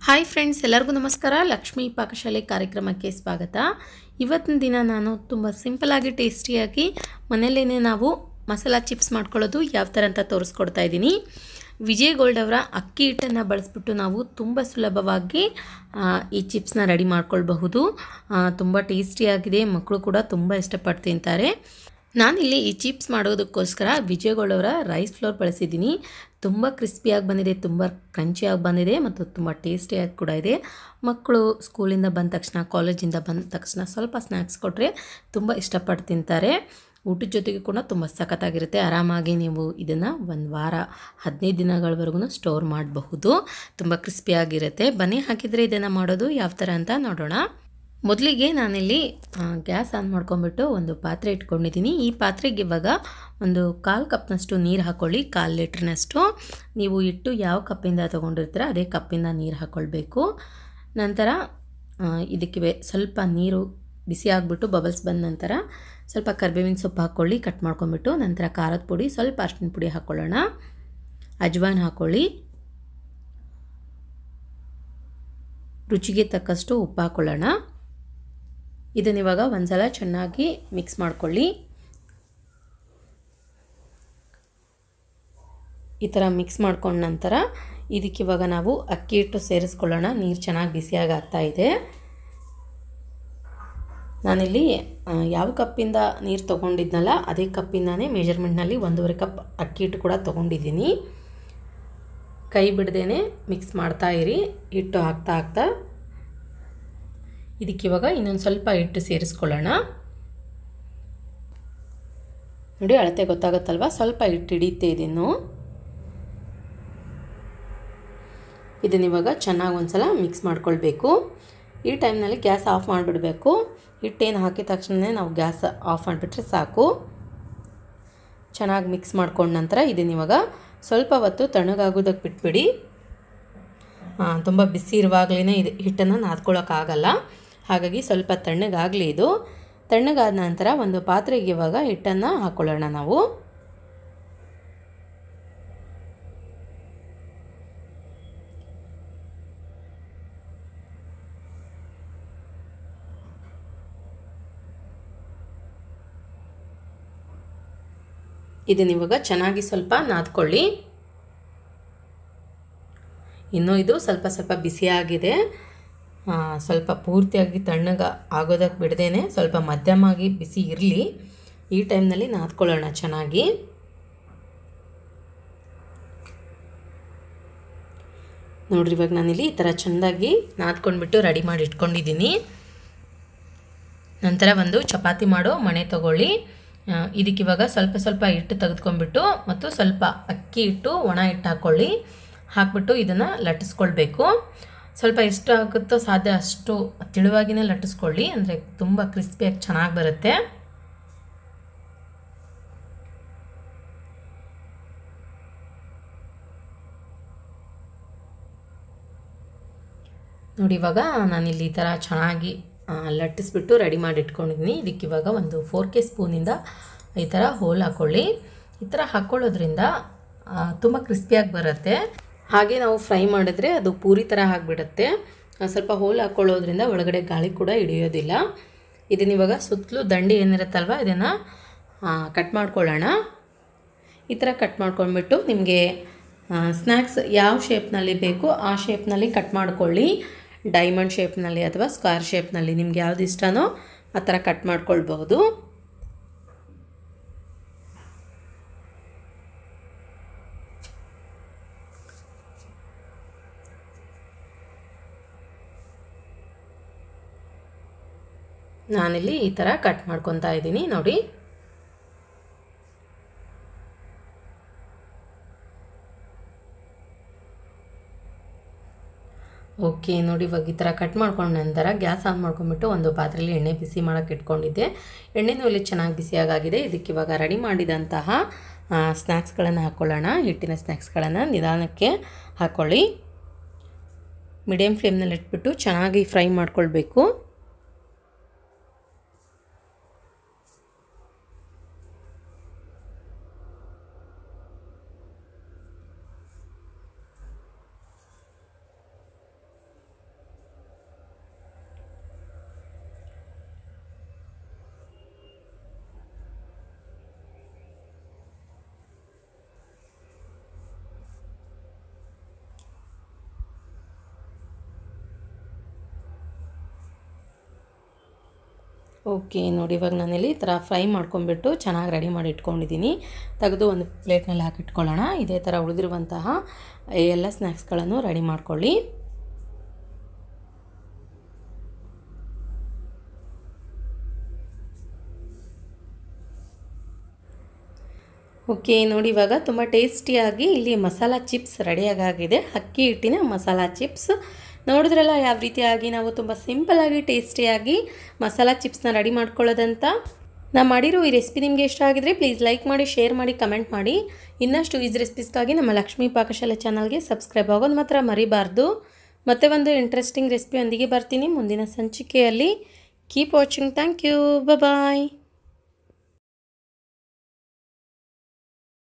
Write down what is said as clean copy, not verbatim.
Hi friends, ಎಲ್ಲರಿಗೂ ನಮಸ್ಕಾರ. ಲಕ್ಷ್ಮೀ ಪಾಕಶಾಲೆ ಕಾರ್ಯಕ್ರಮಕ್ಕೆ ಸ್ವಾಗತ. ಇವತ್ತಿನ ದಿನ ನಾನು ತುಂಬ ಸಿಂಪಲಾಗಿ ಟೇಸ್ಟಿಯಾಗಿ ಮನೆಯಲ್ಲೇ ನಾವು ಮಸಾಲ ಚಿಪ್ಸ್ ಮಾಡ್ಕೊಳ್ಳೋದು ಯಾವ ಥರ ಅಂತ ತೋರಿಸ್ಕೊಡ್ತಾ ಇದ್ದೀನಿ. ವಿಜಯ್ ಗೋಲ್ಡ್ ಅವರ ಅಕ್ಕಿ ಹಿಟ್ಟನ್ನು ಬಳಸ್ಬಿಟ್ಟು ನಾವು ತುಂಬ ಸುಲಭವಾಗಿ ಈ ಚಿಪ್ಸ್ನ ರೆಡಿ ಮಾಡ್ಕೊಳ್ಬಹುದು. ತುಂಬ ಟೇಸ್ಟಿಯಾಗಿದೆ, ಮಕ್ಕಳು ಕೂಡ ತುಂಬ ಇಷ್ಟಪಟ್ಟು ತಿಂತಾರೆ. ನಾನಿಲ್ಲಿ ಈ ಚಿಪ್ಸ್ ಮಾಡೋದಕ್ಕೋಸ್ಕರ ವಿಜಯ್ ಗೋಲ್ಡ್ ಅವರ ರೈಸ್ ಫ್ಲೋರ್ ಬಳಸಿದ್ದೀನಿ. ತುಂಬ ಕ್ರಿಸ್ಪಿಯಾಗಿ ಬಂದಿದೆ, ತುಂಬ ಕ್ರಂಚಿಯಾಗಿ ಬಂದಿದೆ ಮತ್ತು ತುಂಬ ಟೇಸ್ಟಿಯಾಗಿ ಕೂಡ ಇದೆ. ಮಕ್ಕಳು ಸ್ಕೂಲಿಂದ ಬಂದ ತಕ್ಷಣ, ಕಾಲೇಜಿಂದ ಬಂದ ತಕ್ಷಣ ಸ್ವಲ್ಪ ಸ್ನ್ಯಾಕ್ಸ್ ಕೊಟ್ಟರೆ ತುಂಬ ಇಷ್ಟಪಟ್ಟು ತಿಂತಾರೆ. ಊಟದ ಜೊತೆಗೆ ಕೂಡ ತುಂಬ ಸಖತ್ತಾಗಿರುತ್ತೆ. ಆರಾಮಾಗಿ ನೀವು ಇದನ್ನು ಒಂದು ವಾರ 15 ದಿನಗಳವರೆಗೂ ಸ್ಟೋರ್ ಮಾಡಬಹುದು. ತುಂಬ ಕ್ರಿಸ್ಪಿಯಾಗಿರುತ್ತೆ. ಬನ್ನಿ ಹಾಕಿದರೆ ಇದನ್ನು ಮಾಡೋದು ಯಾವ ಥರ ಅಂತ ನೋಡೋಣ. ಮೊದಲಿಗೆ ನಾನಿಲ್ಲಿ ಗ್ಯಾಸ್ ಆನ್ ಮಾಡ್ಕೊಂಬಿಟ್ಟು ಒಂದು ಪಾತ್ರೆ ಇಟ್ಕೊಂಡಿದ್ದೀನಿ. ಈ ಪಾತ್ರೆಗೆ ಇವಾಗ ಒಂದು 1/4 ಕಪ್ನಷ್ಟು ನೀರು ಹಾಕ್ಕೊಳ್ಳಿ. 1/4 ಲೀಟ್ರ್ನಷ್ಟು. ನೀವು ಹಿಟ್ಟು ಯಾವ ಕಪ್ಪಿಂದ ತೊಗೊಂಡಿರ್ತೀರ ಅದೇ ಕಪ್ಪಿಂದ ನೀರು ಹಾಕ್ಕೊಳ್ಬೇಕು. ನಂತರ ಇದಕ್ಕೆ ಸ್ವಲ್ಪ ನೀರು ಬಿಸಿ ಆಗಿಬಿಟ್ಟು ಬಬಲ್ಸ್ ಬಂದ ನಂತರ ಸ್ವಲ್ಪ ಕರಿಬೇವಿನ ಸೊಪ್ಪು ಹಾಕ್ಕೊಳ್ಳಿ, ಕಟ್ ಮಾಡ್ಕೊಂಬಿಟ್ಟು. ನಂತರ ಖಾರದ ಪುಡಿ, ಸ್ವಲ್ಪ ಅರಿಶಿನ ಪುಡಿ ಹಾಕ್ಕೊಳ್ಳೋಣ. ಅಜ್ವಾइन ಹಾಕ್ಕೊಳ್ಳಿ. ರುಚಿಗೆ ತಕ್ಕಷ್ಟು ಉಪ್ಪು ಹಾಕ್ಕೊಳ್ಳೋಣ. ಇದನ್ನಿವಾಗ ಒಂದ್ಸಲ ಚೆನ್ನಾಗಿ ಮಿಕ್ಸ್ ಮಾಡ್ಕೊಳ್ಳಿ. ಈ ಥರ ಮಿಕ್ಸ್ ಮಾಡ್ಕೊಂಡ ನಂತರ ಇದಕ್ಕೆ ಇವಾಗ ನಾವು ಅಕ್ಕಿ ಹಿಟ್ಟು ಸೇರಿಸ್ಕೊಳ್ಳೋಣ. ನೀರು ಚೆನ್ನಾಗಿ ಬಿಸಿಯಾಗಿ ಆಗ್ತಾ ಇದೆ. ನಾನಿಲ್ಲಿ ಯಾವ ಕಪ್ಪಿಂದ ನೀರು ತೊಗೊಂಡಿದ್ನಲ್ಲ ಅದೇ ಕಪ್ಪಿಂದಾನೇ ಮೆಜರ್ಮೆಂಟ್ನಲ್ಲಿ 1.5 ಕಪ್ ಅಕ್ಕಿ ಹಿಟ್ಟು ಕೂಡ ತೊಗೊಂಡಿದ್ದೀನಿ. ಕೈ ಬಿಡದೇನೆ ಮಿಕ್ಸ್ ಮಾಡ್ತಾ ಇರಿ. ಹಿಟ್ಟು ಹಾಕ್ತಾ ಇದಕ್ಕಿವಾಗ ಇನ್ನೊಂದು ಸ್ವಲ್ಪ ಹಿಟ್ಟು ಸೇರಿಸ್ಕೊಳ್ಳೋಣ. ನೋಡಿ, ಅಳತೆ ಗೊತ್ತಾಗುತ್ತಲ್ವ, ಸ್ವಲ್ಪ ಹಿಟ್ಟು ಹಿಡಿಯುತ್ತೆ. ಇದನ್ನಿವಾಗ ಚೆನ್ನಾಗಿ ಒಂದ್ಸಲ ಮಿಕ್ಸ್ ಮಾಡ್ಕೊಳ್ಬೇಕು. ಈ ಟೈಮ್ನಲ್ಲಿ ಗ್ಯಾಸ್ ಆಫ್ ಮಾಡಿಬಿಡಬೇಕು. ಹಿಟ್ಟೇನು ಹಾಕಿದ ತಕ್ಷಣ ನಾವು ಗ್ಯಾಸ್ ಆಫ್ ಮಾಡಿಬಿಟ್ರೆ ಸಾಕು. ಚೆನ್ನಾಗಿ ಮಿಕ್ಸ್ ಮಾಡ್ಕೊಂಡ ನಂತರ ಇದನ್ನಿವಾಗ ಸ್ವಲ್ಪ ಹೊತ್ತು ತಣ್ಣಗಾಗೋದಕ್ಕೆ ಬಿಟ್ಬಿಡಿ. ತುಂಬ ಬಿಸಿ ಇರುವಾಗಲೇ ಹಿಟ್ಟನ್ನು ನಾದ್ಕೊಳ್ಳೋಕ್ಕಾಗಲ್ಲ. ಹಾಗಾಗಿ ಸ್ವಲ್ಪ ತಣ್ಣಗಾಗಲಿ. ಇದು ತಣ್ಣಗಾದ ನಂತರ ಒಂದು ಪಾತ್ರೆಗೆ ಇವಾಗ ಹಿಟ್ಟನ್ನು ಹಾಕ್ಕೊಳ್ಳೋಣ ನಾವು. ಇದನ್ನಿವಾಗ ಚೆನ್ನಾಗಿ ಸ್ವಲ್ಪ ನಾದ್ಕೊಳ್ಳಿ. ಇನ್ನೂ ಇದು ಸ್ವಲ್ಪ ಸ್ವಲ್ಪ ಬಿಸಿಯಾಗಿದೆ. ಸ್ವಲ್ಪ ಪೂರ್ತಿಯಾಗಿ ತಣ್ಣಗೆ ಆಗೋದಕ್ಕೆ ಬಿಡದೇನೆ ಸ್ವಲ್ಪ ಮಧ್ಯಮಾಗಿ ಬಿಸಿ ಇರಲಿ. ಈ ಟೈಮ್ನಲ್ಲಿ ನಾದ್ಕೊಳ್ಳೋಣ ಚೆನ್ನಾಗಿ. ನೋಡ್ರಿ, ಇವಾಗ ನಾನಿಲ್ಲಿ ಈ ಥರ ಚೆಂದಾಗಿ ನಾದ್ಕೊಂಡ್ಬಿಟ್ಟು ರೆಡಿ ಮಾಡಿ ಇಟ್ಕೊಂಡಿದ್ದೀನಿ. ನಂತರ ಒಂದು ಚಪಾತಿ ಮಾಡೋ ಮಣೆ ತಗೊಳ್ಳಿ. ಇದಕ್ಕಿವಾಗ ಸ್ವಲ್ಪ ಸ್ವಲ್ಪ ಹಿಟ್ಟು ತೆಗೆದುಕೊಂಡ್ಬಿಟ್ಟು ಮತ್ತು ಸ್ವಲ್ಪ ಅಕ್ಕಿ ಹಿಟ್ಟು, ಒಣ ಹಿಟ್ಟು ಹಾಕ್ಬಿಟ್ಟು ಇದನ್ನು ಲಟ್ಟಿಸ್ಕೊಳ್ಬೇಕು. ಸ್ವಲ್ಪ ಎಷ್ಟು ಆಗುತ್ತೋ ಸಾಧ್ಯ ಅಷ್ಟು ತೆಳುವಾಗಿನೇ ಲಟ್ಟಿಸ್ಕೊಳ್ಳಿ, ಅಂದರೆ ತುಂಬ ಕ್ರಿಸ್ಪಿಯಾಗಿ ಚೆನ್ನಾಗಿ ಬರುತ್ತೆ. ನೋಡಿ, ಇವಾಗ ನಾನಿಲ್ಲಿ ಈ ಥರ ಚೆನ್ನಾಗಿ ಲಟ್ಟಿಸ್ಬಿಟ್ಟು ರೆಡಿ ಮಾಡಿ ಇಟ್ಕೊಂಡಿದ್ದೀನಿ. ಇದಕ್ಕಿವಾಗ ಒಂದು 4 ಸ್ಪೂನಿಂದ ಈ ಥರ ಹೋಲ್ ಹಾಕ್ಕೊಳ್ಳಿ. ಈ ಥರ ಹಾಕ್ಕೊಳ್ಳೋದ್ರಿಂದ ತುಂಬ ಕ್ರಿಸ್ಪಿಯಾಗಿ ಬರುತ್ತೆ. ಹಾಗೆ ನಾವು ಫ್ರೈ ಮಾಡಿದ್ರೆ ಅದು ಪೂರಿ ಥರ ಆಗಿಬಿಡುತ್ತೆ. ಸ್ವಲ್ಪ ಹೋಲ್ ಹಾಕ್ಕೊಳ್ಳೋದ್ರಿಂದ ಒಳಗಡೆ ಗಾಳಿ ಕೂಡ ಹಿಡಿಯೋದಿಲ್ಲ. ಇದನ್ನಿವಾಗ ಸುತ್ತಲೂ ದಂಡಿ ಏನಿರುತ್ತಲ್ವ ಇದನ್ನು ಕಟ್ ಮಾಡ್ಕೊಳ್ಳೋಣ. ಈ ಥರ ಕಟ್ ಮಾಡ್ಕೊಂಡ್ಬಿಟ್ಟು ನಿಮಗೆ ಸ್ನ್ಯಾಕ್ಸ್ ಯಾವ ಶೇಪ್ನಲ್ಲಿ ಬೇಕು ಆ ಶೇಪ್ನಲ್ಲಿ ಕಟ್ ಮಾಡ್ಕೊಳ್ಳಿ. ಡೈಮಂಡ್ ಶೇಪ್ನಲ್ಲಿ ಅಥವಾ ಸ್ಕ್ವೇರ್ ಶೇಪ್ನಲ್ಲಿ ನಿಮ್ಗೆ ಯಾವ್ದು ಇಷ್ಟನೋ ಆ ಥರ ಕಟ್ ಮಾಡ್ಕೊಳ್ಬಹುದು. ನಾನಿಲ್ಲಿ ಈ ಥರ ಕಟ್ ಮಾಡ್ಕೊತಾ ಇದ್ದೀನಿ. ನೋಡಿ, ಓಕೆ. ನೋಡಿ, ಇವಾಗ ಈ ಥರ ಕಟ್ ಮಾಡ್ಕೊಂಡ ನಂತರ ಗ್ಯಾಸ್ ಆನ್ ಮಾಡ್ಕೊಂಡ್ಬಿಟ್ಟು ಒಂದು ಪಾತ್ರೆಯಲ್ಲಿ ಎಣ್ಣೆ ಬಿಸಿ ಮಾಡೋಕ್ಕೆ ಇಟ್ಕೊಂಡಿದ್ದೆ. ಎಣ್ಣೆನೂ ಇಲ್ಲಿ ಚೆನ್ನಾಗಿ ಬಿಸಿಯಾಗಿದೆ. ಇದಕ್ಕೆ ಇವಾಗ ರೆಡಿ ಮಾಡಿದಂತಹ ಸ್ನ್ಯಾಕ್ಸ್ಗಳನ್ನು ಹಾಕ್ಕೊಳ್ಳೋಣ. ಹಿಟ್ಟಿನ ಸ್ನ್ಯಾಕ್ಸ್ಗಳನ್ನು ನಿಧಾನಕ್ಕೆ ಹಾಕ್ಕೊಳ್ಳಿ. ಮೀಡಿಯಮ್ ಫ್ಲೇಮ್ನಲ್ಲಿ ಇಟ್ಬಿಟ್ಟು ಚೆನ್ನಾಗಿ ಫ್ರೈ ಮಾಡ್ಕೊಳ್ಬೇಕು. ಓಕೆ ನೋಡಿ, ಇವಾಗ ನಾನಿಲ್ಲಿ ಈ ಥರ ಫ್ರೈ ಮಾಡ್ಕೊಂಡ್ಬಿಟ್ಟು ಚೆನ್ನಾಗಿ ರೆಡಿ ಮಾಡಿ ಇಟ್ಕೊಂಡಿದ್ದೀನಿ. ತೆಗೆದು ಒಂದು ಪ್ಲೇಟ್ನಲ್ಲಿ ಹಾಕಿಟ್ಕೊಳ್ಳೋಣ. ಇದೇ ಥರ ಉಳಿದಿರುವಂತಹ ಎಲ್ಲ ಸ್ನ್ಯಾಕ್ಸ್ಗಳನ್ನು ರೆಡಿ ಮಾಡ್ಕೊಳ್ಳಿ. ಓಕೆ ನೋಡಿ, ಇವಾಗ ತುಂಬ ಟೇಸ್ಟಿಯಾಗಿ ಇಲ್ಲಿ ಮಸಾಲ ಚಿಪ್ಸ್ ರೆಡಿಯಾಗಿದೆ. ಅಕ್ಕಿ ಹಿಟ್ಟಿನ ಮಸಾಲ ಚಿಪ್ಸ್ ನೋಡಿದ್ರಲ್ಲ ಯಾವ ರೀತಿಯಾಗಿ ನಾವು ತುಂಬ ಸಿಂಪಲ್ಲಾಗಿ ಟೇಸ್ಟಿಯಾಗಿ ಮಸಾಲ ಚಿಪ್ಸ್ನ ರೆಡಿ ಮಾಡ್ಕೊಳ್ಳೋದಂತ. ನಾನು ಮಾಡಿರೋ ಈ ರೆಸಿಪಿ ನಿಮಗೆ ಇಷ್ಟ ಆಗಿದ್ರೆ ಪ್ಲೀಸ್ ಲೈಕ್ ಮಾಡಿ, ಶೇರ್ ಮಾಡಿ, ಕಮೆಂಟ್ ಮಾಡಿ. ಇನ್ನಷ್ಟು ಈಸಿ ರೆಸಿಪೀಸ್ಗಾಗಿ ನಮ್ಮ ಲಕ್ಷ್ಮೀ ಪಾಕಶಾಲೆ ಚಾನಲ್ಗೆ ಸಬ್ಸ್ಕ್ರೈಬ್ ಆಗೋದು ಮಾತ್ರ ಮರಿಬಾರ್ದು. ಮತ್ತೆ ಒಂದು ಇಂಟ್ರೆಸ್ಟಿಂಗ್ ರೆಸಿಪಿಯೊಂದಿಗೆ ಬರ್ತೀನಿ ಮುಂದಿನ ಸಂಚಿಕೆಯಲ್ಲಿ. Keep watching. Thank you. Bye.